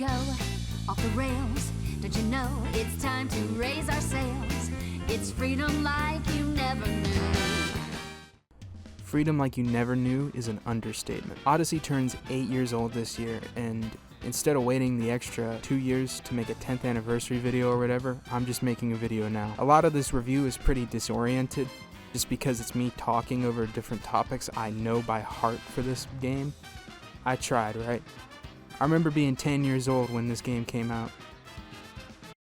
go off the rails. Don't you know it's time to raise our sails? It's freedom like you never knew. Freedom like you never knew is an understatement. Odyssey turns 8 years old this year, and instead of waiting the extra 2 years to make a 10th anniversary video or whatever, I'm just making a video now. A lot of this review is pretty disoriented, just because it's me talking over different topics I know by heart for this game. I tried, right? I remember being 10 years old when this game came out,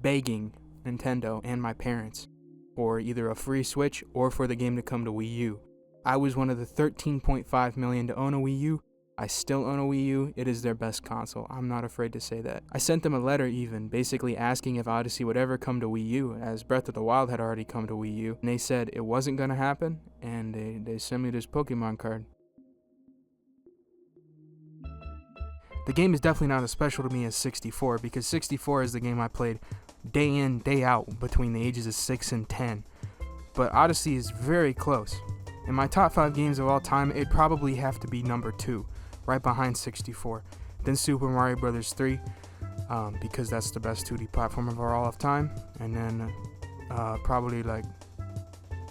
begging Nintendo and my parents for either a free Switch or for the game to come to Wii U. I was one of the 13.5 million to own a Wii U. I still own a Wii U. It is their best console. I'm not afraid to say that. I sent them a letter even, basically asking if Odyssey would ever come to Wii U, as Breath of the Wild had already come to Wii U. And they said it wasn't gonna happen, and they sent me this Pokemon card. The game is definitely not as special to me as 64, because 64 is the game I played day in, day out between the ages of 6 and 10. But Odyssey is very close. In my top 5 games of all time, it'd probably have to be number 2, right behind 64. Then Super Mario Bros. 3, because that's the best 2D platform of all of time. And then probably like,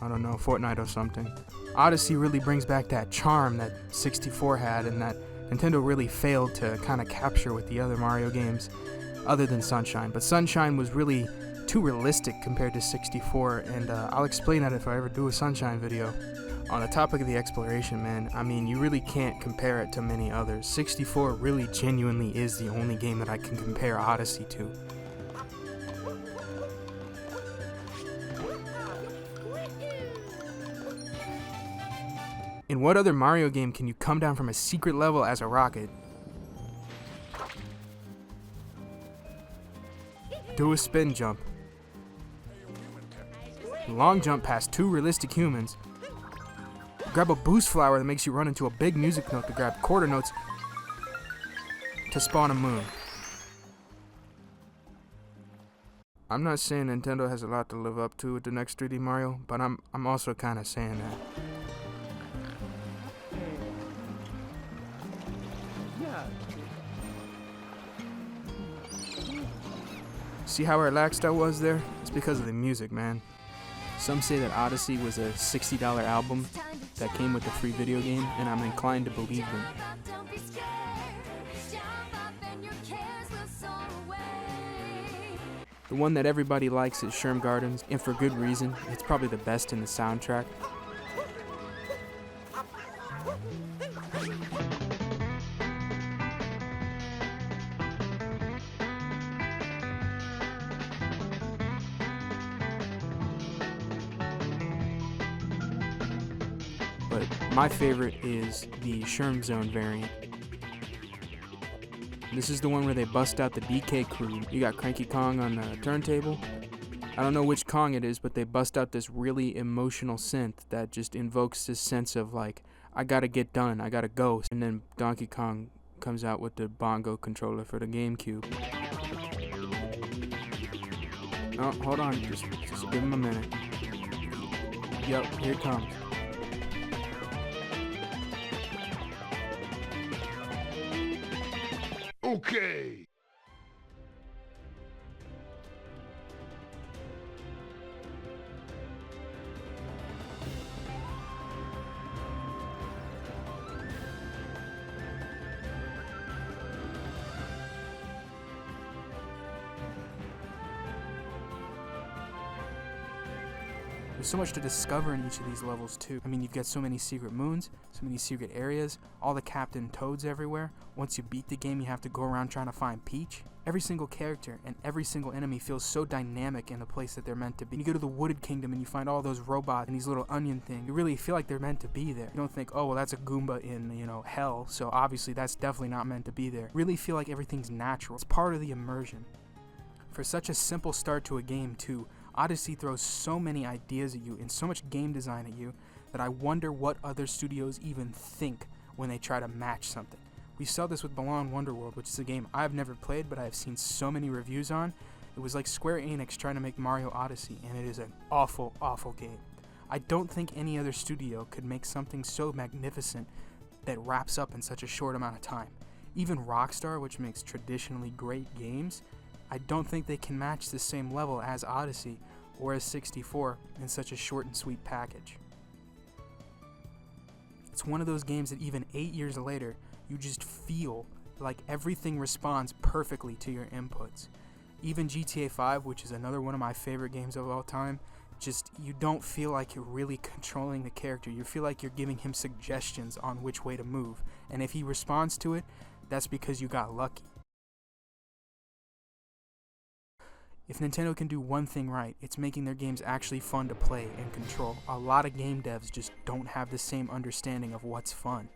I don't know, Fortnite or something. Odyssey really brings back that charm that 64 had and that Nintendo really failed to kind of capture with the other Mario games, other than Sunshine. But Sunshine was really too realistic compared to 64, and I'll explain that if I ever do a Sunshine video. On the topic of the exploration, man, I mean, you really can't compare it to many others. 64 really genuinely is the only game that I can compare Odyssey to. In what other Mario game can you come down from a secret level as a rocket? Do a spin jump. Long jump past 2 realistic humans. Grab a boost flower that makes you run into a big music note to grab quarter notes to spawn a moon. I'm not saying Nintendo has a lot to live up to with the next 3D Mario, but I'm also kind of saying that. See how relaxed I was there? It's because of the music, man. Some say that Odyssey was a $60 album that came with the free video game, and I'm inclined to believe them. The one that everybody likes is Sherm Gardens, and for good reason. It's probably the best in the soundtrack. But my favorite is the Sherm Zone variant. This is the one where they bust out the DK crew. You got Cranky Kong on the turntable. I don't know which Kong it is, but they bust out this really emotional synth that just invokes this sense of like, I gotta get done, I gotta go. And then Donkey Kong comes out with the bongo controller for the GameCube. Oh, hold on, just give him a minute. Yep, here it comes. Okay. There's so much to discover in each of these levels too. I mean, you've got so many secret moons, so many secret areas, all the Captain Toads everywhere. Once you beat the game, you have to go around trying to find Peach. Every single character and every single enemy feels so dynamic in the place that they're meant to be. You go to the Wooded Kingdom and you find all those robots and these little onion things. You really feel like they're meant to be there. You don't think, oh, well, that's a Goomba in, hell, so obviously that's definitely not meant to be there. You really feel like everything's natural. It's part of the immersion. For such a simple start to a game too, Odyssey throws so many ideas at you and so much game design at you that I wonder what other studios even think when they try to match something. We saw this with Balan Wonderworld, which is a game I've never played but I have seen so many reviews on. It was like Square Enix trying to make Mario Odyssey, and it is an awful, awful game. I don't think any other studio could make something so magnificent that wraps up in such a short amount of time. Even Rockstar, which makes traditionally great games, I don't think they can match the same level as Odyssey or as 64 in such a short and sweet package. It's one of those games that even 8 years later, you just feel like everything responds perfectly to your inputs. Even GTA 5, which is another one of my favorite games of all time, just you don't feel like you're really controlling the character. You feel like you're giving him suggestions on which way to move, and if he responds to it, that's because you got lucky. If Nintendo can do one thing right, it's making their games actually fun to play and control. A lot of game devs just don't have the same understanding of what's fun.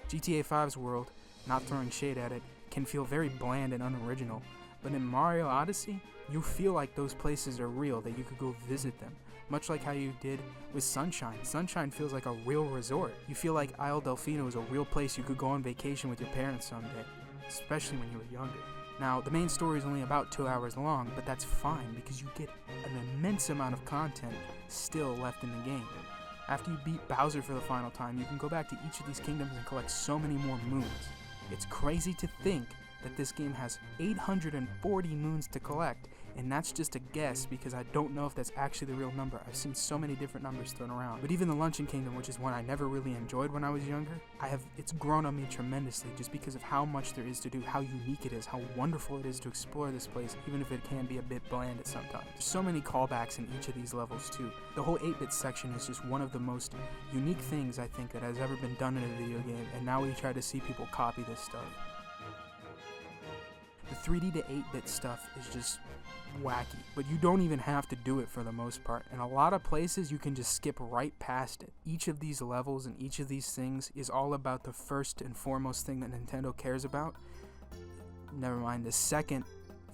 GTA 5's world, not throwing shade at it, can feel very bland and unoriginal, but in Mario Odyssey, you feel like those places are real, that you could go visit them, much like how you did with Sunshine. Sunshine feels like a real resort. You feel like Isle Delfino is a real place you could go on vacation with your parents someday, especially when you were younger. Now, the main story is only about 2 hours long, but that's fine because you get an immense amount of content still left in the game. After you beat Bowser for the final time, you can go back to each of these kingdoms and collect so many more moons. It's crazy to think that this game has 840 moons to collect, and that's just a guess because I don't know if that's actually the real number. I've seen so many different numbers thrown around. But even the Luncheon Kingdom, which is one I never really enjoyed when I was younger, it's grown on me tremendously just because of how much there is to do, how unique it is, how wonderful it is to explore this place, even if it can be a bit bland at sometimes. There's so many callbacks in each of these levels too. The whole 8-bit section is just one of the most unique things I think that has ever been done in a video game, and now we try to see people copy this stuff. The 3D to 8-bit stuff is just wacky, but you don't even have to do it for the most part. In a lot of places, you can just skip right past it. Each of these levels and each of these things is all about the first and foremost thing that Nintendo cares about. Never mind, the second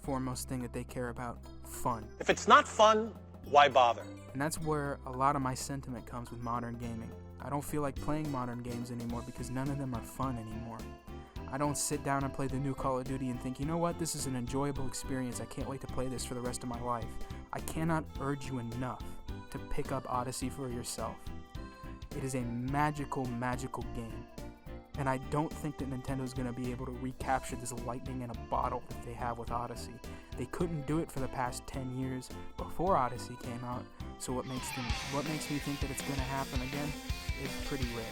foremost thing that they care about, fun. If it's not fun, why bother? And that's where a lot of my sentiment comes with modern gaming. I don't feel like playing modern games anymore because none of them are fun anymore. I don't sit down and play the new Call of Duty and think, you know what, this is an enjoyable experience, I can't wait to play this for the rest of my life. I cannot urge you enough to pick up Odyssey for yourself. It is a magical, magical game. And I don't think that Nintendo's going to be able to recapture this lightning in a bottle that they have with Odyssey. They couldn't do it for the past 10 years before Odyssey came out, so what makes me think that it's going to happen again is pretty rare.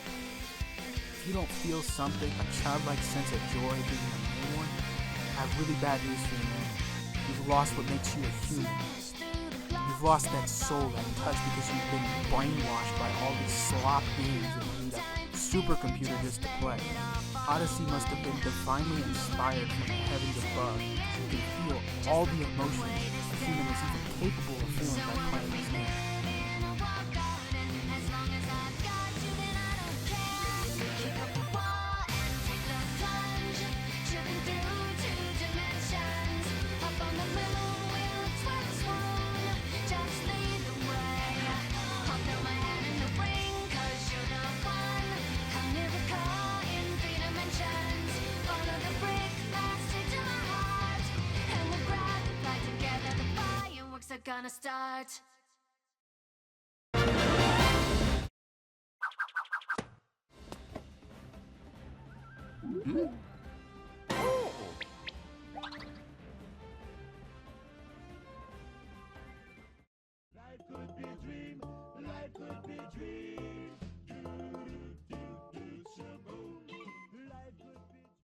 If you don't feel something, a childlike sense of joy being a new one, I have really bad news for you, man. You've lost what makes you a human. You've lost that soul, that touch, because you've been brainwashed by all these slop games that you need a supercomputer just to play. Odyssey must have been divinely inspired from the heavens above. You can feel all the emotions a human is even capable of feeling by playing this game. Gonna start. Life could be a dream, life could be a dream.